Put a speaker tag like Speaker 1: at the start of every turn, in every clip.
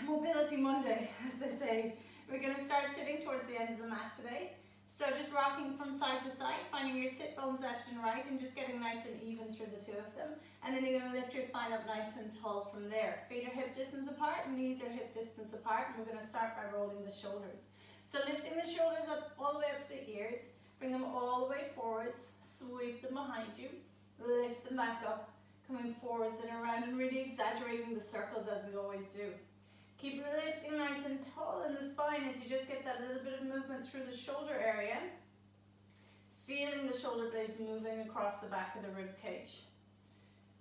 Speaker 1: Mobility Monday, as they say. We're going to start sitting towards the end of the mat today. So just rocking from side to side, finding your sit bones left and right and just getting nice and even through the two of them. And then you're going to lift your spine up nice and tall from there. Feet are hip distance apart, knees are hip distance apart, and we're going to start by rolling the shoulders. So lifting the shoulders up all the way up to the ears, bring them all the way forwards, sweep them behind you, lift them back up, coming forwards and around and really exaggerating the circles as we always do. Keep lifting nice and tall in the spine as you just get that little bit of movement through the shoulder area. Feeling the shoulder blades moving across the back of the rib cage.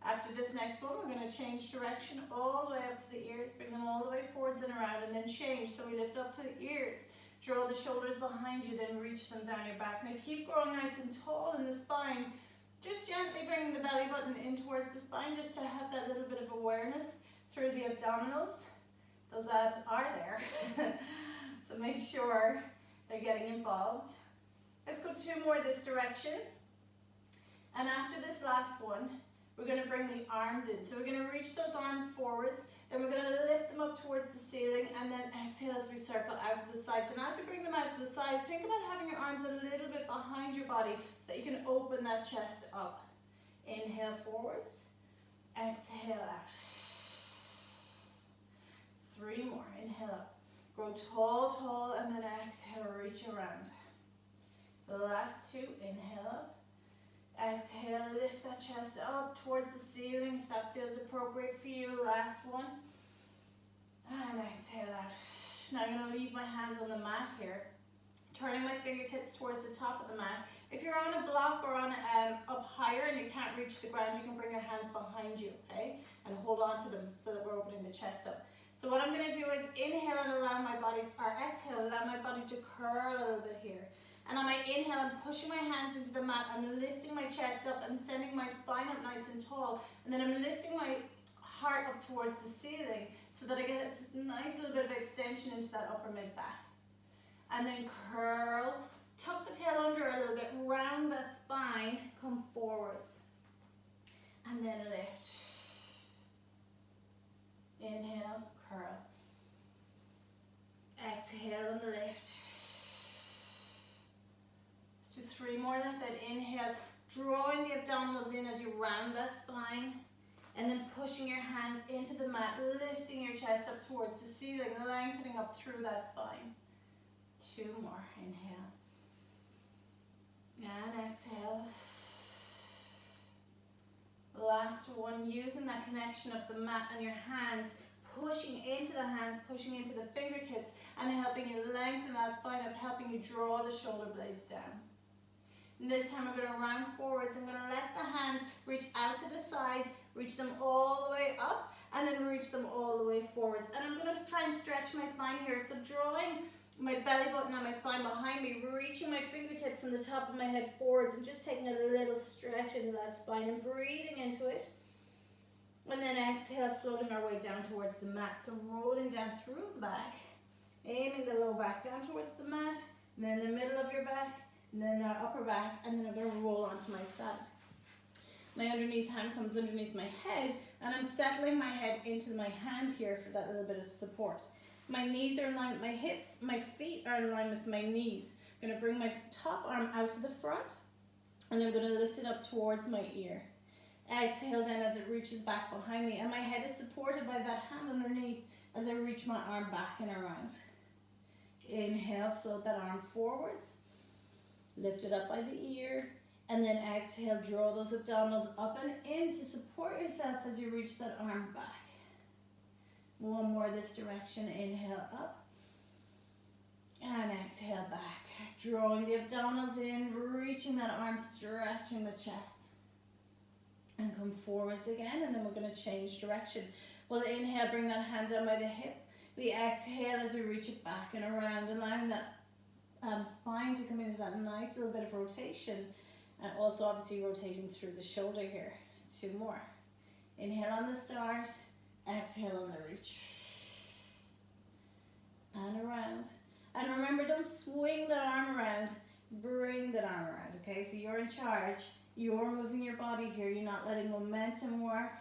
Speaker 1: After this next one, we're going to change direction all the way up to the ears, bring them all the way forwards and around, and then change. So we lift up to the ears, draw the shoulders behind you, then reach them down your back. Now keep growing nice and tall in the spine. Just gently bringing the belly button in towards the spine just to have that little bit of awareness through the abdominals. Those abs are there, so make sure they're getting involved. Let's go two more this direction. And after this last one, we're going to bring the arms in. So we're going to reach those arms forwards, then we're going to lift them up towards the ceiling, and then exhale as we circle out to the sides. And as we bring them out to the sides, think about having your arms a little bit behind your body so that you can open that chest up. Inhale forwards, exhale out. 3 more, inhale up. Grow tall, tall, and then exhale, reach around. The last 2, inhale up. Exhale, lift that chest up towards the ceiling if that feels appropriate for you. Last one. And exhale out. Now I'm going to leave my hands on the mat here. Turning my fingertips towards the top of the mat. If you're on a block or on up higher and you can't reach the ground, you can bring your hands behind you, okay? And hold on to them so that we're opening the chest up. So what I'm going to do is inhale and allow my body, or exhale, allow my body to curl a little bit here. And on my inhale, I'm pushing my hands into the mat, I'm lifting my chest up, I'm sending my spine up nice and tall, and then I'm lifting my heart up towards the ceiling so that I get this nice little bit of extension into that upper mid back. And then curl, tuck the tail under a little bit, round that spine, come forwards. And then lift. Inhale, curl. Exhale and lift. Let's do 3 more like that. Inhale, drawing the abdominals in as you round that spine. And then pushing your hands into the mat, lifting your chest up towards the ceiling, lengthening up through that spine. 2 more, inhale. And exhale. Last one, using that connection of the mat and your hands, pushing into the hands, pushing into the fingertips, and helping you lengthen that spine up, helping you draw the shoulder blades down. And this time we're going to round forwards. I'm going to let the hands reach out to the sides, reach them all the way up, and then reach them all the way forwards. And I'm going to try and stretch my spine here. So drawing my belly button and my spine behind me, reaching my fingertips and the top of my head forwards, and just taking a little stretch into that spine and breathing into it. And then exhale, floating our way down towards the mat. So rolling down through the back, aiming the low back down towards the mat, and then the middle of your back, and then that upper back, and then I'm going to roll onto my side. My underneath hand comes underneath my head, and I'm settling my head into my hand here for that little bit of support. My knees are in line with my hips, my feet are in line with my knees. I'm going to bring my top arm out to the front, and I'm going to lift it up towards my ear. Exhale then as it reaches back behind me, and my head is supported by that hand underneath as I reach my arm back and around. Inhale, float that arm forwards, lift it up by the ear, and then exhale, draw those abdominals up and in to support yourself as you reach that arm back. 1 more this direction, inhale up, and exhale back. Drawing the abdominals in, reaching that arm, stretching the chest. And come forwards again, and then we're going to change direction. We'll inhale, bring that hand down by the hip. We exhale as we reach it back and around, allowing that spine to come into that nice little bit of rotation, and also obviously rotating through the shoulder here. 2 more. Inhale on the start, exhale on the reach. And around. And remember, don't swing that arm around, bring that arm around, okay? So you're in charge. You're moving your body here. You're not letting momentum work.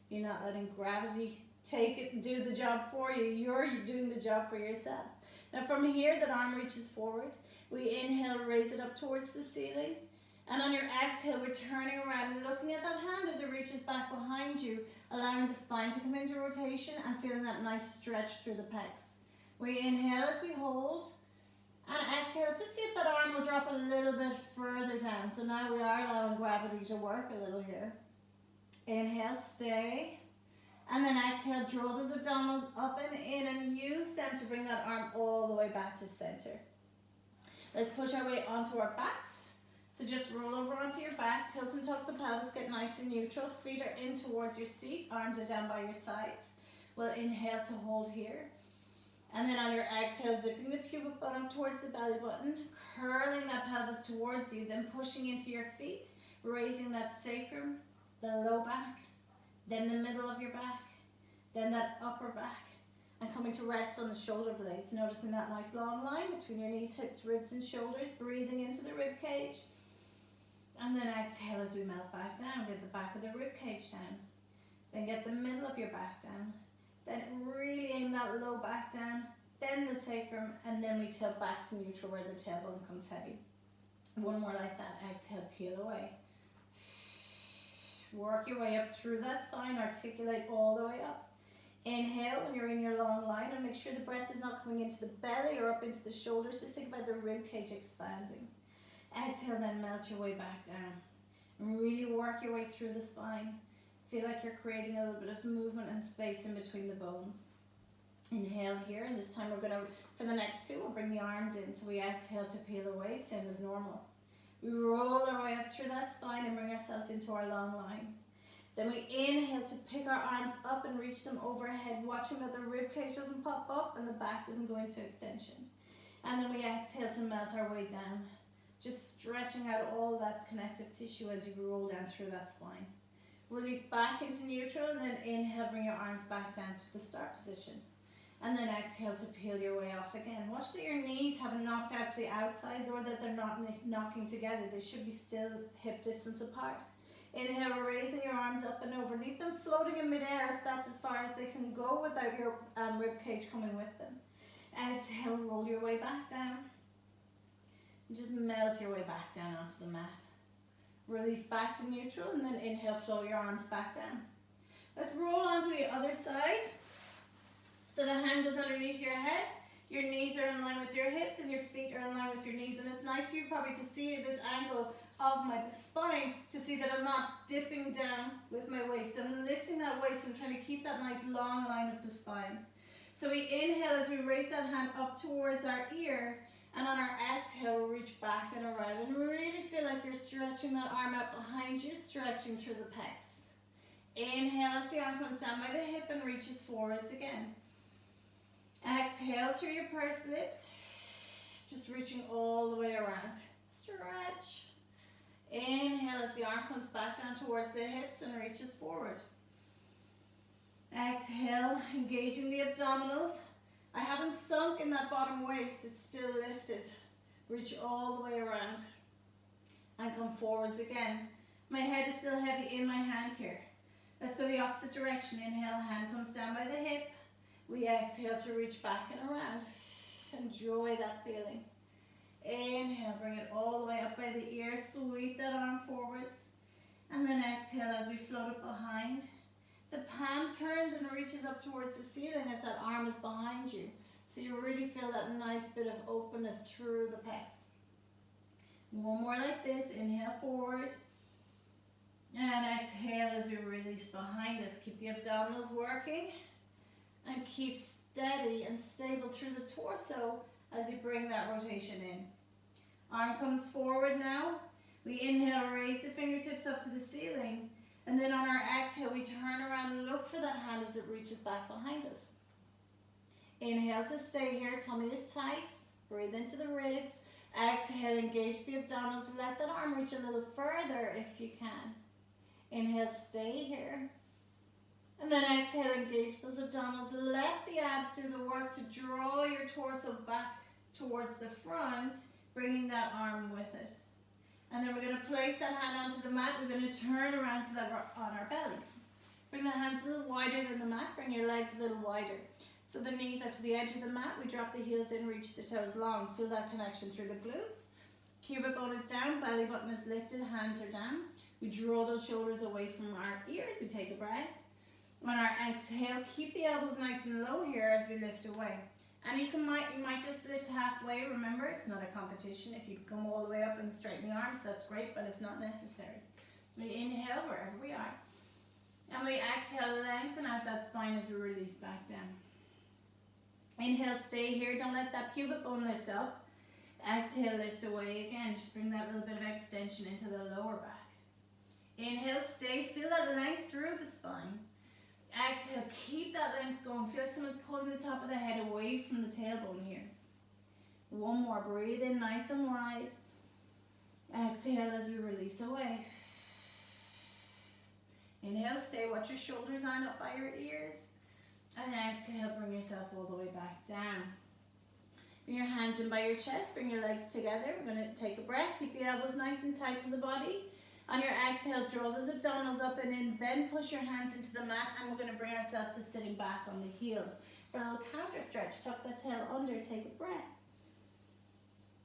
Speaker 1: You're not letting gravity take it, do the job for you. You're doing the job for yourself. Now from here, that arm reaches forward. We inhale, raise it up towards the ceiling. And on your exhale, we're turning around and looking at that hand as it reaches back behind you, allowing the spine to come into rotation and feeling that nice stretch through the pecs. We inhale as we hold, and exhale, just see if that arm will drop a little bit further down. So now we are allowing gravity to work a little here. Inhale, stay. And then exhale, draw those abdominals up and in and use them to bring that arm all the way back to center. Let's push our way onto our backs. So just roll over onto your back, tilt and tuck the pelvis, get nice and neutral. Feet are in towards your seat, arms are down by your sides. We'll inhale to hold here. And then on your exhale, zipping the pubic bone up towards the belly button, curling that pelvis towards you, then pushing into your feet, raising that sacrum, the low back, then the middle of your back, then that upper back, and coming to rest on the shoulder blades, noticing that nice long line between your knees, hips, ribs, and shoulders, breathing into the rib cage. And then exhale as we melt back down. Get the back of the rib cage down. Then get the middle of your back down. Then really aim that low back down. Then the sacrum, and then we tilt back to neutral where the tailbone comes heavy. One more like that. Exhale, peel away. Work your way up through that spine. Articulate all the way up. Inhale when you're in your long line, and make sure the breath is not coming into the belly or up into the shoulders. Just think about the rib cage expanding. Exhale, then melt your way back down. And really work your way through the spine. Feel like you're creating a little bit of movement and space in between the bones. Inhale here, and this time we're gonna, for the next two, we'll bring the arms in. So we exhale to peel away, same as normal. We roll our way up through that spine and bring ourselves into our long line. Then we inhale to pick our arms up and reach them overhead, watching that the rib cage doesn't pop up and the back doesn't go into extension. And then we exhale to melt our way down. Just stretching out all that connective tissue as you roll down through that spine. Release back into neutral, and then inhale, bring your arms back down to the start position. And then exhale to peel your way off again. Watch that your knees haven't knocked out to the outsides or that they're not knocking together. They should be still hip distance apart. Inhale, raising your arms up and over. Leave them floating in midair if that's as far as they can go without your rib cage coming with them. Exhale, roll your way back down. And just melt your way back down onto the mat. Release back to neutral, and then inhale, flow your arms back down. Let's roll onto the other side. So the hand goes underneath your head. Your knees are in line with your hips and your feet are in line with your knees. And it's nice for you probably to see this angle of my spine, to see that I'm not dipping down with my waist. I'm lifting that waist. I'm trying to keep that nice long line of the spine. So we inhale as we raise that hand up towards our ear. And on our exhale, we'll reach back and around. And really feel like you're stretching that arm out behind you, stretching through the pecs. Inhale as the arm comes down by the hip and reaches forwards again. Exhale through your pursed lips, just reaching all the way around. Stretch. Inhale as the arm comes back down towards the hips and reaches forward. Exhale, engaging the abdominals. I haven't sunk in that bottom waist, it's still lifted. Reach all the way around. And come forwards again. My head is still heavy in my hand here. Let's go the opposite direction. Inhale, hand comes down by the hip. We exhale to reach back and around. Enjoy that feeling. Inhale, bring it all the way up by the ear. Sweep that arm forwards. And then exhale as we float it behind. The palm turns and reaches up towards the ceiling as that arm is behind you. So you really feel that nice bit of openness through the pecs. One more like this. Inhale forward. And exhale as we release behind us. Keep the abdominals working. And keep steady and stable through the torso as you bring that rotation in. Arm comes forward now. We inhale, raise the fingertips up to the ceiling. And then on our exhale, we turn around and look for that hand as it reaches back behind us. Inhale to stay here. Tummy is tight. Breathe into the ribs. Exhale, engage the abdominals. Let that arm reach a little further if you can. Inhale, stay here. And then exhale, engage those abdominals. Let the abs do the work to draw your torso back towards the front, bringing that arm with it. And then we're going to place that hand onto the mat. We're going to turn around so that we're on our bellies. Bring the hands a little wider than the mat, bring your legs a little wider. So the knees are to the edge of the mat, we drop the heels in, reach the toes long. Feel that connection through the glutes. Pubic bone is down, belly button is lifted, hands are down. We draw those shoulders away from our ears, we take a breath. On our exhale, keep the elbows nice and low here as we lift away. And you might just lift halfway. Remember, it's not a competition. If you come all the way up and straighten the arms, that's great, but it's not necessary. We inhale wherever we are. And we exhale, lengthen out that spine as we release back down. Inhale, stay here. Don't let that pubic bone lift up. Exhale, lift away again. Just bring that little bit of extension into the lower back. Inhale, stay. Feel that length through the spine. Exhale, keep that length going. Feel like someone's pulling the top of the head away from the tailbone here. One more. Breathe in nice and wide. Exhale as we release away. Inhale, stay. Watch your shoulders line up by your ears. And exhale, bring yourself all the way back down. Bring your hands in by your chest. Bring your legs together. We're going to take a breath. Keep the elbows nice and tight to the body. On your exhale, draw those abdominals up and in, then push your hands into the mat, and we're going to bring ourselves to sitting back on the heels. For a little counter stretch, tuck that tail under, take a breath.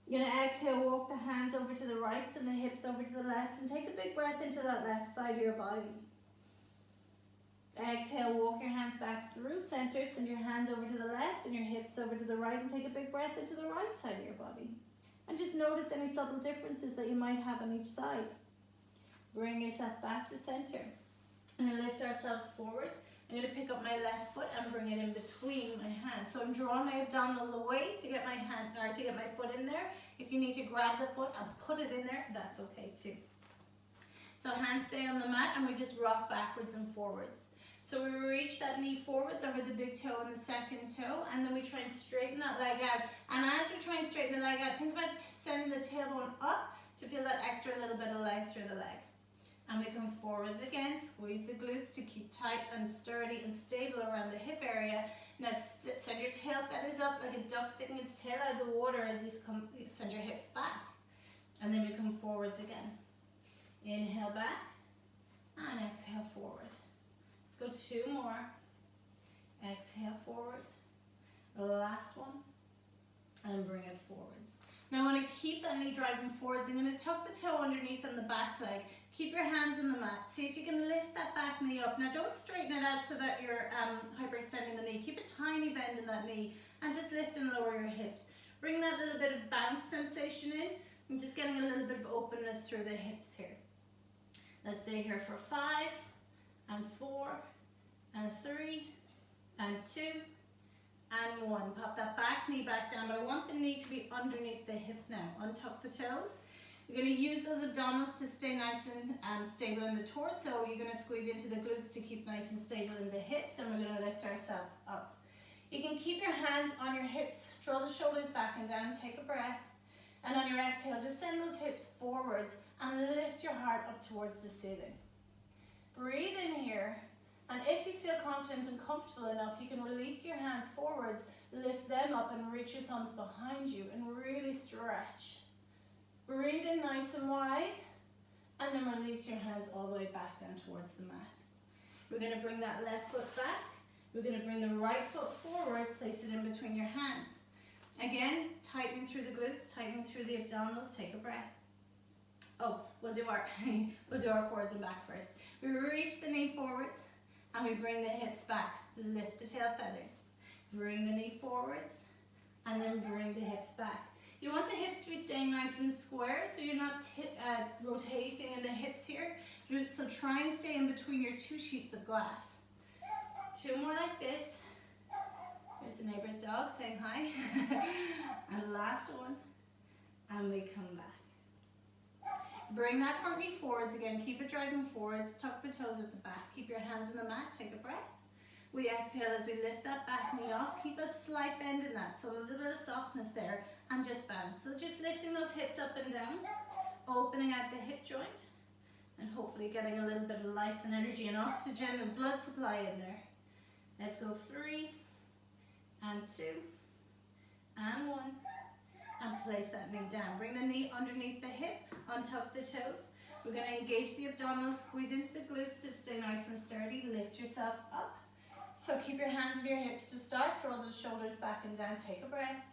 Speaker 1: You're going to exhale, walk the hands over to the right and the hips over to the left, and take a big breath into that left side of your body. Exhale, walk your hands back through center, send your hands over to the left and your hips over to the right, and take a big breath into the right side of your body. And just notice any subtle differences that you might have on each side. Bring yourself back to center. And lift ourselves forward. I'm going to pick up my left foot and bring it in between my hands. So I'm drawing my abdominals away to get my hand, or to get my foot in there. If you need to grab the foot and put it in there, that's okay too. So hands stay on the mat and we just rock backwards and forwards. So we reach that knee forwards over the big toe and the second toe, and then we try and straighten that leg out. And as we try and straighten the leg out, think about sending the tailbone up to feel that extra little bit of length through the leg. And we come forwards again, squeeze the glutes to keep tight and sturdy and stable around the hip area. Now send your tail feathers up like a duck sticking its tail out of the water as you send your hips back. And then we come forwards again. Inhale back and exhale forward. Let's go 2 more. Exhale forward. Last one. And bring it forwards. Now I want to keep that knee driving forwards. I'm going to tuck the toe underneath on the back leg. Keep your hands on the mat. See if you can lift that back knee up. Now don't straighten it out so that you're hyperextending the knee. Keep a tiny bend in that knee and just lift and lower your hips. Bring that little bit of bounce sensation in and just getting a little bit of openness through the hips here. Let's stay here for 5 and 4 and 3 and 2 and 1. Pop that back knee back down, but I want the knee to be underneath the hip now. Untuck the toes. You're going to use those abdominals to stay nice and stable in the torso. You're going to squeeze into the glutes to keep nice and stable in the hips, and we're going to lift ourselves up. You can keep your hands on your hips. Draw the shoulders back and down. Take a breath. And on your exhale, just send those hips forwards and lift your heart up towards the ceiling. Breathe in here. And if you feel confident and comfortable enough, you can release your hands forwards, lift them up and reach your thumbs behind you and really stretch. Breathe in nice and wide, and then release your hands all the way back down towards the mat. We're going to bring that left foot back. We're going to bring the right foot forward, place it in between your hands. Again, tightening through the glutes, tightening through the abdominals, take a breath. Oh, we'll do our forwards and back first. We reach the knee forwards, and we bring the hips back. Lift the tail feathers. Bring the knee forwards, and then bring the hips back. You want the hips to be staying nice and square, so you're not rotating in the hips here. So try and stay in between your 2 sheets of glass. 2 more like this. Here's the neighbor's dog saying hi. And last one. And we come back. Bring that front knee forwards again. Keep it driving forwards. Tuck the toes at the back. Keep your hands on the mat. Take a breath. We exhale as we lift that back knee off. Keep a slight bend in that, so a little bit of softness there, and just bounce. So just lifting those hips up and down, opening out the hip joint, and hopefully getting a little bit of life and energy and oxygen and blood supply in there. Let's go 3 and 2 and 1, and place that knee down. Bring the knee underneath the hip, untuck the toes. We're going to engage the abdominals, squeeze into the glutes to stay nice and sturdy. Lift yourself up. So keep your hands on your hips to start. Draw those shoulders back and down. Take a breath.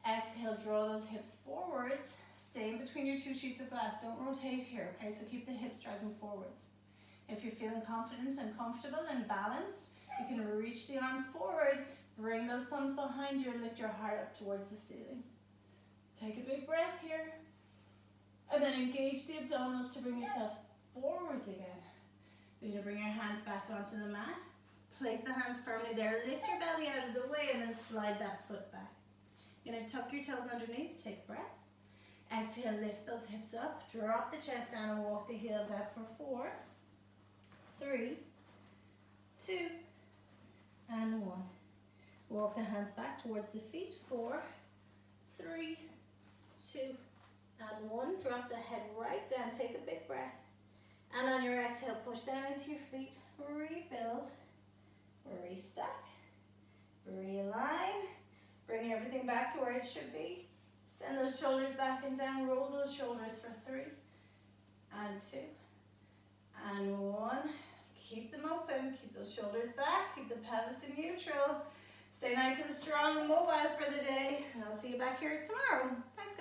Speaker 1: Exhale, draw those hips forwards. Stay in between your two sheets of glass. Don't rotate here, okay? So keep the hips driving forwards. If you're feeling confident and comfortable and balanced, you can reach the arms forward, bring those thumbs behind you and lift your heart up towards the ceiling. Take a big breath here. And then engage the abdominals to bring yourself forwards again. You're going to bring your hands back onto the mat. Place the hands firmly there. Lift your belly out of the way and then slide that foot back. You're going to tuck your toes underneath. Take a breath. Exhale, lift those hips up. Drop the chest down and walk the heels out for 4, 3, 2, and 1. Walk the hands back towards the feet. 4, 3, 2, and 1. Drop the head right down. Take a big breath. And on your exhale, push down into your feet. Rebuild. Restack. Realign. Bring everything back to where it should be. Send those shoulders back and down. Roll those shoulders for 3, and 2, and 1. Keep them open. Keep those shoulders back. Keep the pelvis in neutral. Stay nice and strong and mobile for the day. And I'll see you back here tomorrow. Thanks, guys.